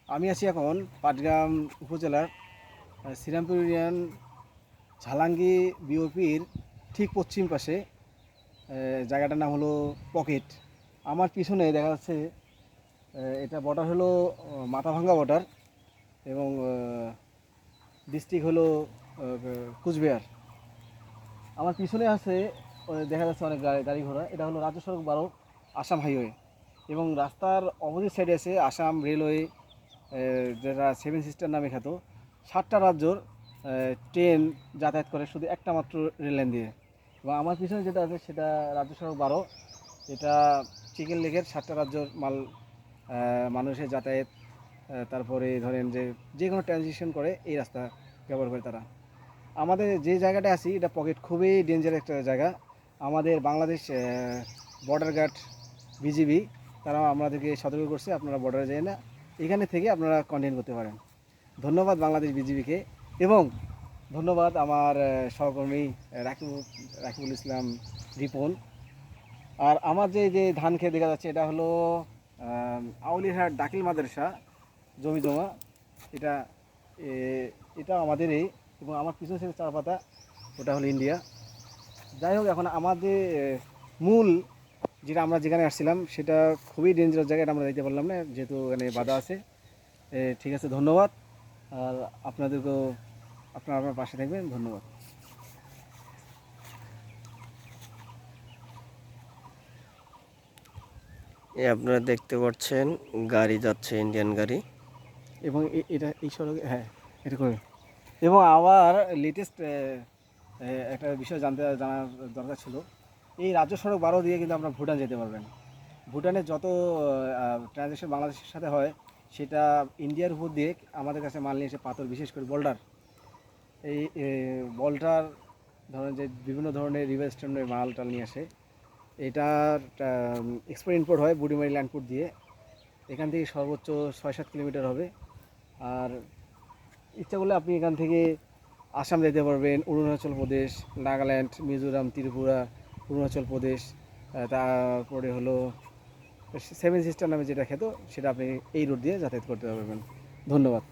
আমি আছি এখন পাটগ্রাম উপজেলার শ্রীরামপুর ইউনিয়ন ঝালাঙ্গি বিওপির ঠিক পশ্চিম পাশে। জায়গাটার নাম হলো পকেট। আমার পিছনে দেখা যাচ্ছে এটা বর্ডার হলো মাথাভাঙ্গা বর্ডার এবং ডিস্ট্রিক্ট হলো কুচবিহার। আমার পিছনে আছে দেখা যাচ্ছে অনেক গাড়ি ঘোড়া। এটা হলো রাজ্য সড়ক 12 আসাম হাইওয়ে এবং রাস্তার অপোজিট সাইডে আছে আসাম রেলওয়ে, যেটা সেভেন সিস্টার নামে খ্যাত। 7টা রাজ্যর ট্রেন যাতায়াত করে শুধু একটা মাত্র রেল লাইন দিয়ে। এবং আমার পিছনে যেটা আছে সেটা রাজ্য সড়ক 12। এটা চিকেন লেকের 7টা রাজ্যর মানুষের যাতায়াত, তারপরে ধরেন যে কোনো ট্রানজিশন করে এই রাস্তা ব্যবহার করে তারা। আমাদের যে জায়গাটা আছি এটা পকেট খুবই ডেঞ্জার একটা জায়গা। আমাদের বাংলাদেশ বর্ডার গার্ড বিজিবি তারা আমাদেরকে সতর্ক করছে আপনারা বর্ডারে যায় না, এখানে থেকে আপনারা কন্টিনিউ করতে পারেন। ধন্যবাদ বাংলাদেশ বিজিবিকে এবং ধন্যবাদ আমার সহকর্মী রাকিবুল ইসলাম রিপন। আর আমার যে ধান খেয়ে দেখা যাচ্ছে এটা হলো আউলিরহাট দাখিল মাদ্রাসা জমি জমা। এটা এটা আমাদেরই এবং আমার পিছনে ছিল চা পাতা, ওটা হলো ইন্ডিয়া। যাই হোক, এখন আমাদের মূল যেটা আমরা যেখানে আসছিলাম সেটা খুবই ডেঞ্জারাস জায়গায়, আমরা যাইতে পারলাম না যেহেতু এখানে বাধা আছে। ঠিক আছে, ধন্যবাদ। আর আপনাদেরকেও আপনারা আমার পাশে থাকবেন, ধন্যবাদ। আপনারা দেখতে পাচ্ছেন গাড়ি যাচ্ছে, ইন্ডিয়ান গাড়ি। এবং এটা এই সড়কে, হ্যাঁ এটা করে। এবং আবার লেটেস্ট একটা বিষয় জানার দরকার ছিল। এই রাজ্য সড়ক 12 দিয়ে কিন্তু আপনারা ভুটান যেতে পারবেন। ভুটানের যত ট্রানজ্যাকশন বাংলাদেশের সাথে হয় সেটা ইন্ডিয়ার উপর দিয়ে আমাদের কাছে মাল নিয়ে এসে পাথর, বিশেষ করে বোল্ডার। এই বোল্ডার ধরেন যে বিভিন্ন ধরনের রিভার স্টেশনের মাল টাল নিয়ে আসে। এটার এক্সপোর্ট ইম্পোর্ট হয় বুড়িমারি ল্যান্ডপোর্ট দিয়ে। এখান থেকে সর্বোচ্চ 6-7 কিলোমিটার হবে। আর ইচ্ছা করলে আপনি এখান থেকে আসাম যেতে পারবেন, অরুণাচল প্রদেশ, নাগাল্যান্ড, মিজোরাম, ত্রিপুরা, অরুণাচল প্রদেশ, তারপরে হলো সেভেন সিস্টার নামে যেটা খেত সেটা আপনি এই রুট দিয়ে যাতায়াত করতে পারবেন। ধন্যবাদ।